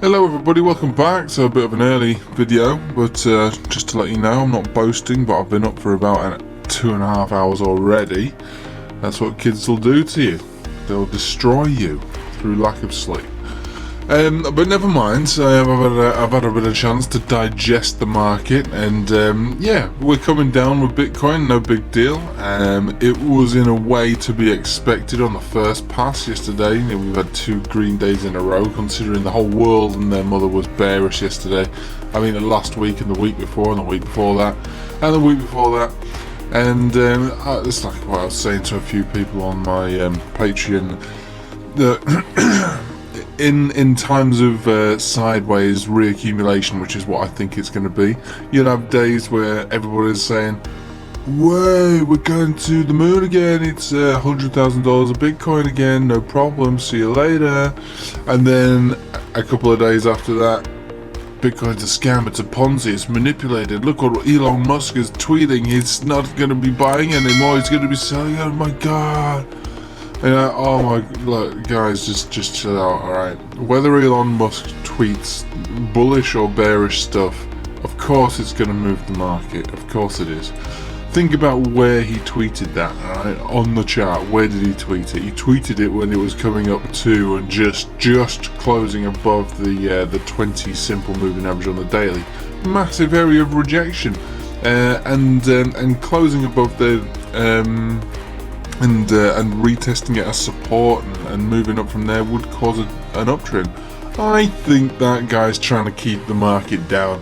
Hello everybody, welcome back. So a bit of an early video, but just to let you know, I'm not boasting, but I've been up for about 2.5 hours already. That's what kids will do to you. They'll destroy you through lack of sleep. But never mind, I've had a bit of chance to digest the market, and yeah, we're coming down with Bitcoin, no big deal. It was in a way to be expected on the first pass yesterday. We've had 2 green days in a row, considering the whole world and their mother was bearish yesterday. I mean, the last week and the week before and the week before that and the week before that. And it's like what I was saying to a few people on my Patreon, that in times of sideways reaccumulation, which is what I think it's going to be, you'll have days where everybody's saying, "Whoa, we're going to the moon again, it's $100,000 of Bitcoin again, no problem, see you later." And then a couple of days after that, Bitcoin's a scam, it's a Ponzi, it's manipulated. Look what Elon Musk is tweeting, he's not going to be buying anymore, he's going to be selling. Oh my god. Oh my, look guys, just chill out, alright? Whether Elon Musk tweets bullish or bearish stuff, of course it's going to move the market, of course it is. Think about where he tweeted that, alright? On the chart, where did he tweet it? He tweeted it when it was coming up to and just closing above the 20 simple moving average on the daily. Massive area of rejection, and closing above the and retesting it as support and moving up from there would cause an uptrend. I think that guy's trying to keep the market down.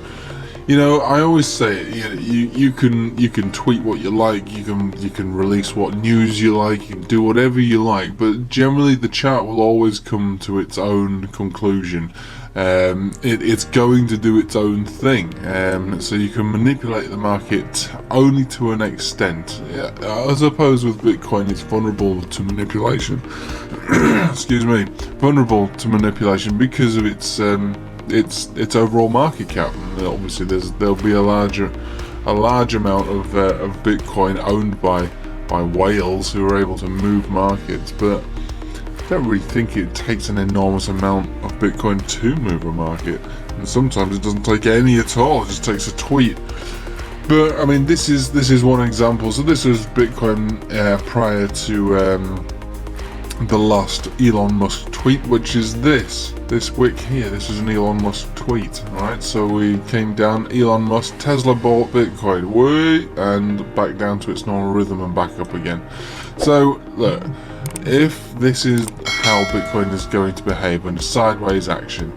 You know, I always say it, you can tweet what you like, you can release what news you like, you can do whatever you like, but generally the chart will always come to its own conclusion. It's going to do its own thing, so you can manipulate the market only to an extent. As opposed with Bitcoin, it's vulnerable to manipulation. Excuse me, vulnerable to manipulation because of its overall market cap. And obviously, there'll be a large amount of Bitcoin owned by whales who are able to move markets, but I don't really think it takes an enormous amount of Bitcoin to move a market, and sometimes it doesn't take any at all, it just takes a tweet. But I mean, this is one example. So this was Bitcoin prior to the last Elon Musk tweet, which is this wick here. This is an Elon Musk tweet. Alright, so we came down, Elon Musk, Tesla bought Bitcoin, and back down to its normal rhythm and back up again. So look, if this is how Bitcoin is going to behave in sideways action,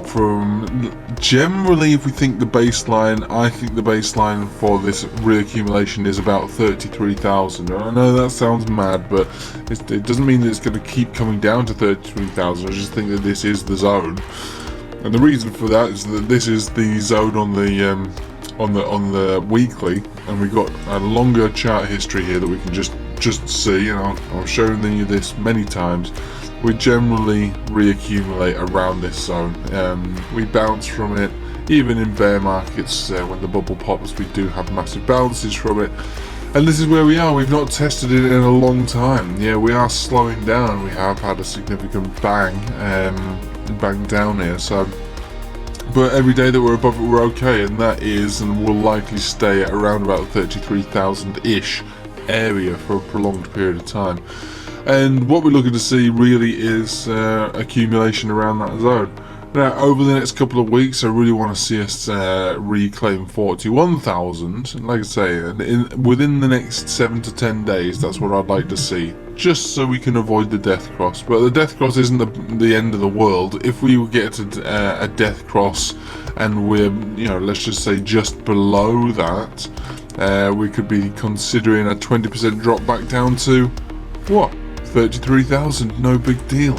from generally, if we think the baseline, I think the baseline for this reaccumulation is about 33,000. I know that sounds mad, but it doesn't mean that it's going to keep coming down to 33,000. I just think that this is the zone, and the reason for that is that this is the zone on the weekly, and we've got a longer chart history here that we can just see. You know, I've shown you this many times. We generally reaccumulate around this zone. We bounce from it, even in bear markets. When the bubble pops, we do have massive bounces from it, and this is where we are. We've not tested it in a long time. Yeah, we are slowing down. We have had a significant bang down here. So, but every day that we're above it, we're okay, and that is and will likely stay at around about 33,000-ish area for a prolonged period of time. And what we're looking to see really is accumulation around that zone. Now, over the next couple of weeks, I really want to see us reclaim 41,000. And like I say, within the next 7 to 10 days, that's what I'd like to see, just so we can avoid the death cross. But the death cross isn't the end of the world. If we get to a death cross and we're, you know, let's just say just below that, we could be considering a 20% drop back down to what? 33,000. No big deal.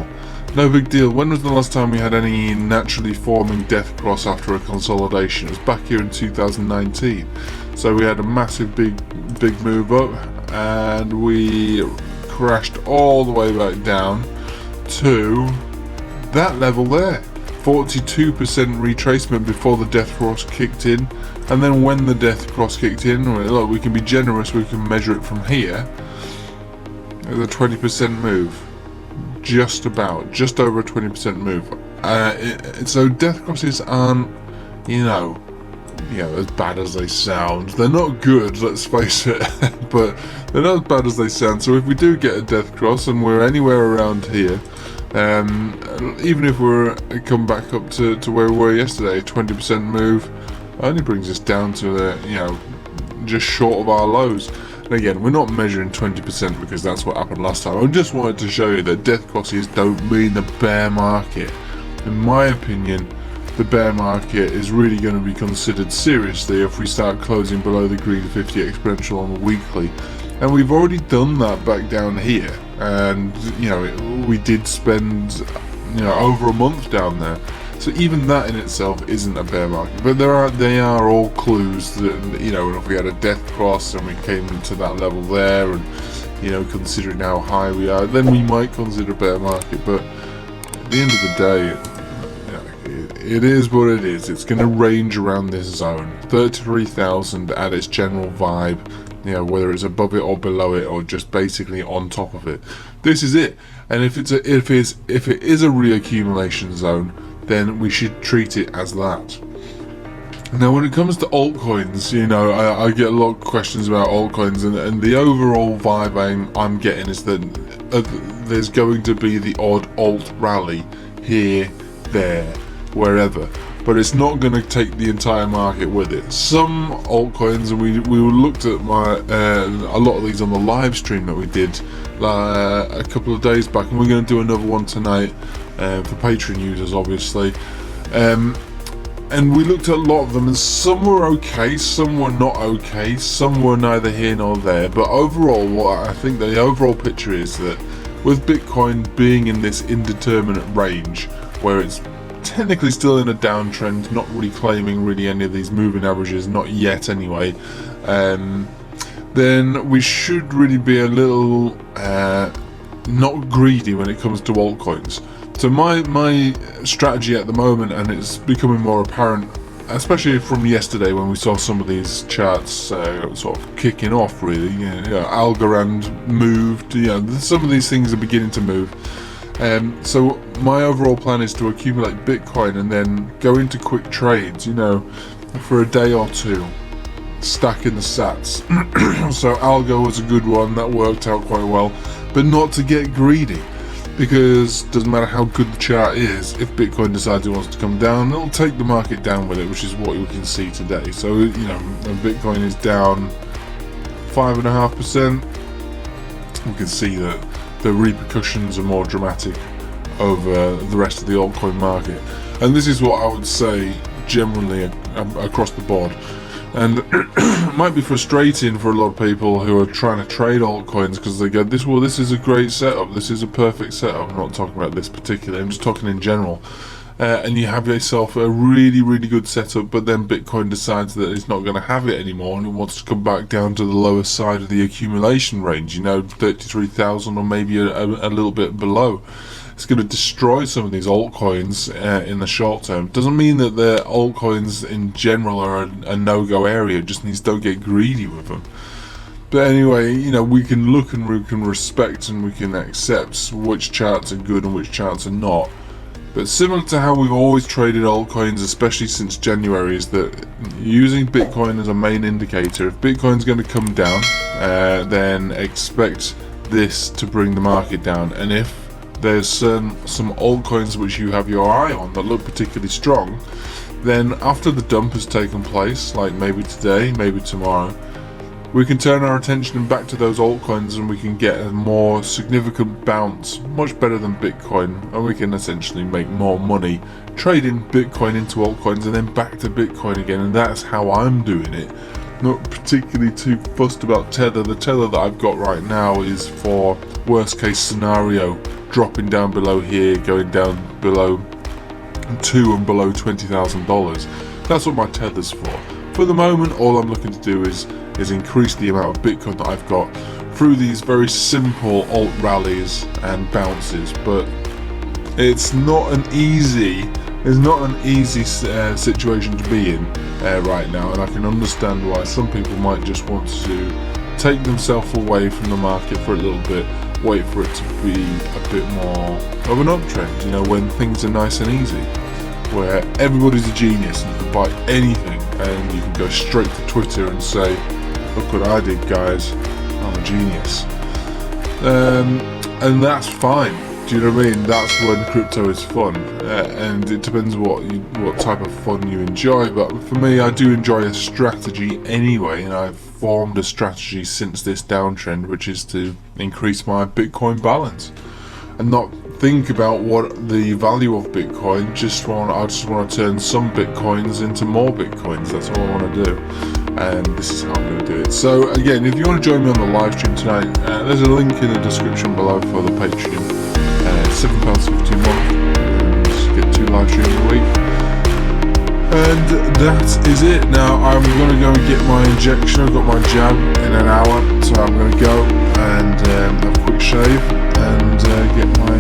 No big deal. When was the last time we had any naturally forming death cross after a consolidation? It was back here in 2019. So we had a massive big move up, and we crashed all the way back down to that level there. 42% retracement before the death cross kicked in, and then when the death cross kicked in, look, we can be generous, we can measure it from here. The 20% move, just over a 20% move. So death crosses aren't, as bad as they sound. They're not good, let's face it, but they're not as bad as they sound. So if we do get a death cross and we're anywhere around here, even if we're come back up to where we were yesterday, 20% move only brings us down to just short of our lows. And again, we're not measuring 20% because that's what happened last time. I just wanted to show you that death crosses don't mean the bear market. In my opinion, the bear market is really going to be considered seriously if we start closing below the green 50 exponential on the weekly. And we've already done that back down here. And, we did spend, over a month down there. So even that in itself isn't a bear market, but they are all clues that, if we had a death cross and we came to that level there, and considering how high we are, then we might consider a bear market. But at the end of the day, it is what it is. It's going to range around this zone, 33,000 at its general vibe. Whether it's above it or below it or just basically on top of it, this is it. And if it is a reaccumulation zone, then we should treat it as that. Now, when it comes to altcoins, I get a lot of questions about altcoins, and the overall vibe I'm getting is that there's going to be the odd alt rally here, there, wherever, but it's not going to take the entire market with it. Some altcoins, and we looked at a lot of these on the live stream that we did a couple of days back, and we're going to do another one tonight for Patreon users, obviously. And we looked at a lot of them, and some were okay, some were not okay, some were neither here nor there. But overall, what I think the overall picture is that with Bitcoin being in this indeterminate range, where it's technically still in a downtrend, not really claiming any of these moving averages, not yet anyway, then we should really be a little not greedy when it comes to altcoins. So my strategy at the moment, and it's becoming more apparent, especially from yesterday when we saw some of these charts sort of kicking off, really. Algorand moved, some of these things are beginning to move. So my overall plan is to accumulate Bitcoin and then go into quick trades, for a day or two, stacking the sats. So Algo was a good one, that worked out quite well, but not to get greedy, because it doesn't matter how good the chart is, if Bitcoin decides it wants to come down, it'll take the market down with it, which is what we can see today. So when Bitcoin is down 5.5%, we can see that the repercussions are more dramatic over the rest of the altcoin market. And this is what I would say generally across the board. And it might be frustrating for a lot of people who are trying to trade altcoins, because they go, this is a great setup, this is a perfect setup. I'm not talking about this particularly, I'm just talking in general. And you have yourself a really, really good setup, but then Bitcoin decides that it's not going to have it anymore, and it wants to come back down to the lower side of the accumulation range, 33,000 or maybe a little bit below. It's going to destroy some of these altcoins in the short term. Doesn't mean that the altcoins in general are a no-go area, it just means don't get greedy with them. But anyway, we can look and we can respect and we can accept which charts are good and which charts are not. But similar to how we've always traded altcoins, especially since January, is that using Bitcoin as a main indicator, if Bitcoin's going to come down, then expect this to bring the market down. And if there's some altcoins which you have your eye on that look particularly strong, then after the dump has taken place, like maybe today, maybe tomorrow, we can turn our attention back to those altcoins and we can get a more significant bounce, much better than Bitcoin, and we can essentially make more money trading Bitcoin into altcoins and then back to Bitcoin again. And that's how I'm doing it. Not particularly too fussed about Tether. The Tether that I've got right now is for worst case scenario, dropping down below here, going down below $2 and below $20,000. That's what my Tether's for. For the moment, all I'm looking to do is increase the amount of Bitcoin that I've got through these very simple alt rallies and bounces. But it's not an easy situation to be in right now, and I can understand why some people might just want to take themselves away from the market for a little bit, wait for it to be a bit more of an uptrend, you know, when things are nice and easy, where everybody's a genius and you can buy anything and you can go straight to Twitter and say, look what I did, guys, I'm a genius. And that's fine. Do you know what I mean? That's when crypto is fun, and it depends what type of fun you enjoy. But for me, I do enjoy a strategy anyway, and I've formed a strategy since this downtrend, which is to increase my Bitcoin balance and not think about what the value of Bitcoin. I just want to turn some Bitcoins into more Bitcoins. That's all I want to do, and this is how I'm going to do it. So again, if you want to join me on the live stream tonight, there's a link in the description below for the Patreon. £7.50 a month, just get 2 live streams a week, and that is it. Now I'm going to go and get my injection. I've got my jab in an hour, so I'm going to go and have a quick shave and get my